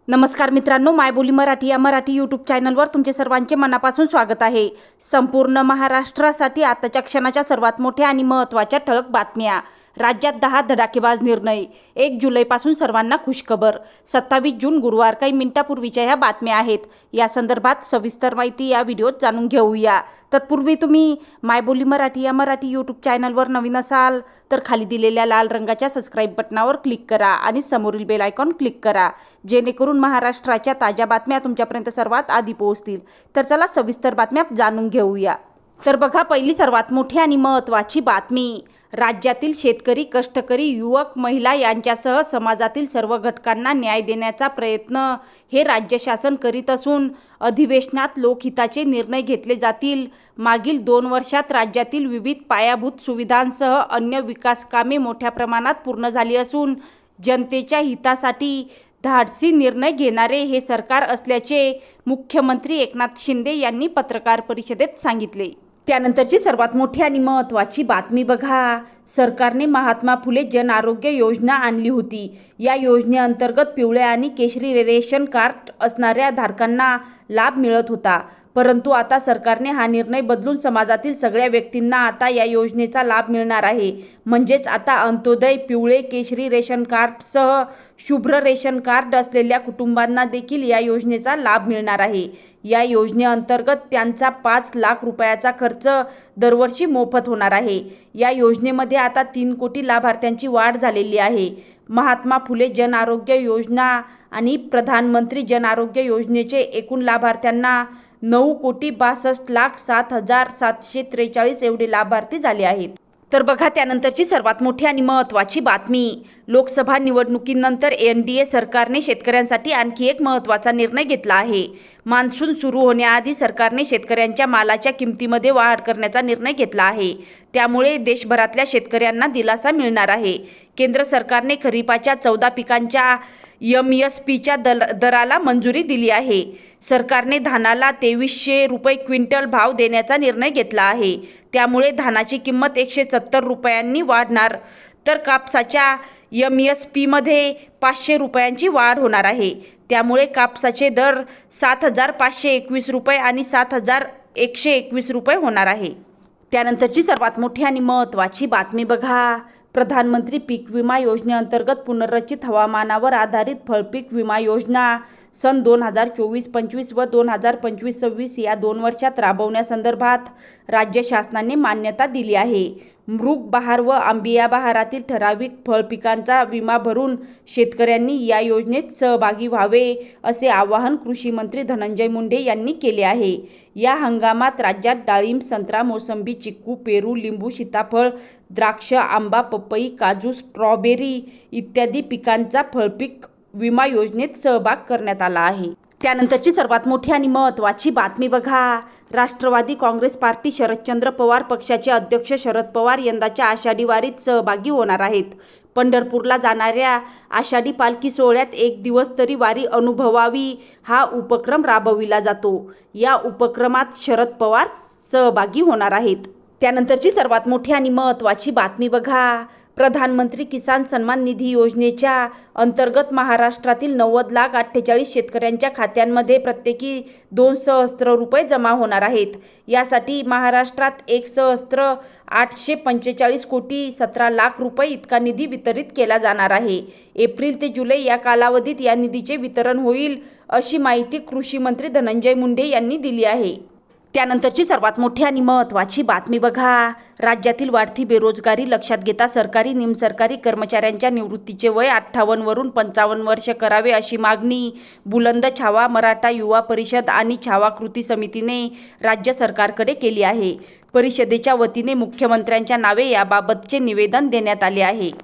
नमस्कार मित्रांनो, मायबोली मराठी या मराठी यूट्यूब चॅनलवर तुमचे सर्वांचे मनापासून स्वागत आहे। संपूर्ण महाराष्ट्रासाठी आताच्या क्षणाच्या सर्वात मोठ्या आणि महत्त्वाच्या ठळक बातम्या। राज्यात 10 धडाकेबाज निर्णय। 1 जुलैपासून सर्वांना खुशखबर। 27 जून गुरुवार काही मिनिटापूर्वीच्या ह्या बातम्या आहेत। या संदर्भात सविस्तर माहिती या व्हिडिओत जाणून घेऊया। तत्पूर्वी तुम्ही मायबोली मराठी या मराठी यूट्यूब चॅनलवर नवीन असाल तर खाली दिलेल्या लाल रंगाच्या सबस्क्राइब बटनावर क्लिक करा आणि समोरील बेल आयकॉन क्लिक करा, जेणेकरून महाराष्ट्राच्या ताज्या बातम्या तुमच्यापर्यंत सर्वात आधी पोहोचतील। तर चला सविस्तर बातम्या जाणून घेऊया। तर बघा, पहिली सर्वात मोठी आणि महत्त्वाची बातमी। राज्यातील शेतकरी, कष्टकरी, युवक, महिला यांच्यासह समाजातील सर्व घटकांना न्याय देण्याचा प्रयत्न हे राज्य शासन करीत असून अधिवेशनात लोकहिताचे निर्णय घेतले जातील। मागील 2 वर्षात राज्यातील विविध पायाभूत सुविधांसह अन्य विकास कामे मोठ्या प्रमाणात पूर्ण झाली असून जनतेच्या हितासाठी धाडसी निर्णय घेणारे हे सरकार असल्याचे मुख्यमंत्री एकनाथ शिंदे यांनी पत्रकार परिषदेत सांगितले। त्यानंतरची सर्वात मोठी आणि महत्त्वाची बातमी बघा। सरकारने महात्मा फुले जन आरोग्य योजना आणली होती। या योजनेअंतर्गत पिवळे आणि केशरी रेशन कार्ड असणाऱ्या धारकांना लाभ मिळत होता, परंतु आता सरकारने हा निर्णय बदलून समाजातील सगळ्या व्यक्तींना आता या योजनेचा लाभ मिळणार आहे। म्हणजेच आता अंत्योदय, पिवळे, केशरी रेशन कार्डसह शुभ्र रेशन कार्ड असलेल्या कुटुंबांना देखील या योजनेचा लाभ मिळणार आहे। या योजनेअंतर्गत त्यांचा 5 लाख रुपयाचा खर्च दरवर्षी मोफत होणार आहे। या योजनेमध्ये आता 3 कोटी लाभार्थ्यांची वाढ झालेली आहे। महात्मा फुले जन आरोग्य योजना आणि प्रधानमंत्री जन आरोग्य योजनेचे एकूण लाभार्थ्यांना 9,62,07,743 एवढे लाभार्थी झाले आहेत। तर बघा, त्यानंतरची सर्वात मोठी आणि महत्त्वाची बातमी। लोकसभा निवडणुकीनंतर NDA सरकारने शेतकऱ्यांसाठी आणखी एक महत्त्वाचा निर्णय घेतला आहे। मान्सून सुरू होण्याआधी सरकारने शेतकऱ्यांच्या मालाच्या किमतीमध्ये वाढ करण्याचा निर्णय घेतला आहे। त्यामुळे देशभरातल्या शेतकऱ्यांना दिलासा मिळणार आहे। केंद्र सरकारने खरीपाच्या 14 पिकांच्या MSPच्या दराला मंजुरी दिली आहे। सरकारने धानाला 2300 रुपये क्विंटल भाव देण्याचा निर्णय घेतला आहे। त्यामुळे धानाची किंमत 170 रुपयांनी वाढणार, तर कापसाच्या MSPमध्ये 500 रुपयांची वाढ होणार आहे। त्यामुळे कापसाचे दर 7,521 रुपये आणि 7,121 रुपये होणार आहे। त्यानंतरची सर्वात मोठी आणि महत्त्वाची बातमी बघा। प्रधानमंत्री पीक विमा योजनेअंतर्गत पुनर्रचित हवामानावर आधारित फळपीक विमा योजना सन 2024-25 व 2025-26 या 2 वर्षात राबवण्यासंदर्भात राज्य शासनाने मान्यता दिली आहे। मृग बहार व आंबिया बहारातील ठराविक फळपिकांचा विमा भरून शेतकऱ्यांनी या योजनेत सहभागी व्हावे, असे आवाहन कृषी मंत्री धनंजय मुंडे यांनी केले आहे। या हंगामात राज्यात डाळिंब, संत्रा, मोसंबी, चिक्कू, पेरू, लिंबू, सीताफळ, द्राक्ष, आंबा, पपई, काजू, स्ट्रॉबेरी इत्यादी पिकांचा फळपीक विमा योजनेत सहभाग करण्यात आला आहे। त्यानंतरची सर्वात मोठी आणि महत्त्वाची बातमी बघा। राष्ट्रवादी काँग्रेस पार्टी, शरदचंद्र पवार पक्षाचे अध्यक्ष शरद पवार यंदाच्या आषाढी वारीत सहभागी होणार आहेत। पंढरपूरला जाणाऱ्या आषाढी पालखी सोहळ्यात 1 दिवस तरी वारी अनुभवावी हा उपक्रम राबविला जातो। या उपक्रमात शरद पवार सहभागी होणार आहेत। त्यानंतरची सर्वात मोठी आणि महत्त्वाची बातमी बघा। प्रधानमंत्री किसान सन्मान निधी योजनेच्या अंतर्गत महाराष्ट्रातील 90,48,000 शेतकऱ्यांच्या खात्यांमध्ये प्रत्येकी 2 सहस्त्र रुपये जमा होणार आहेत। यासाठी महाराष्ट्रात 1,845,17,00,000 रुपये इतका निधी वितरित केला जाणार आहे। एप्रिल ते जुलै या कालावधीत या निधीचे वितरण होईल, अशी माहिती कृषी मंत्री धनंजय मुंडे यांनी दिली आहे। त्यानंतरची सर्वात मोठी आणि महत्त्वाची बातमी बघा। राज्यातील वाढती बेरोजगारी लक्षात घेता सरकारी निमसरकारी कर्मचाऱ्यांच्या निवृत्तीचे वय 58 वरून 55 वर्ष करावे, अशी मागणी बुलंद छावा मराठा युवा परिषद आणि छावा कृती समितीने राज्य सरकारकडे केली आहे। परिषदेच्या वतीने मुख्यमंत्र्यांच्या नावे याबाबतचे निवेदन देण्यात आले आहे।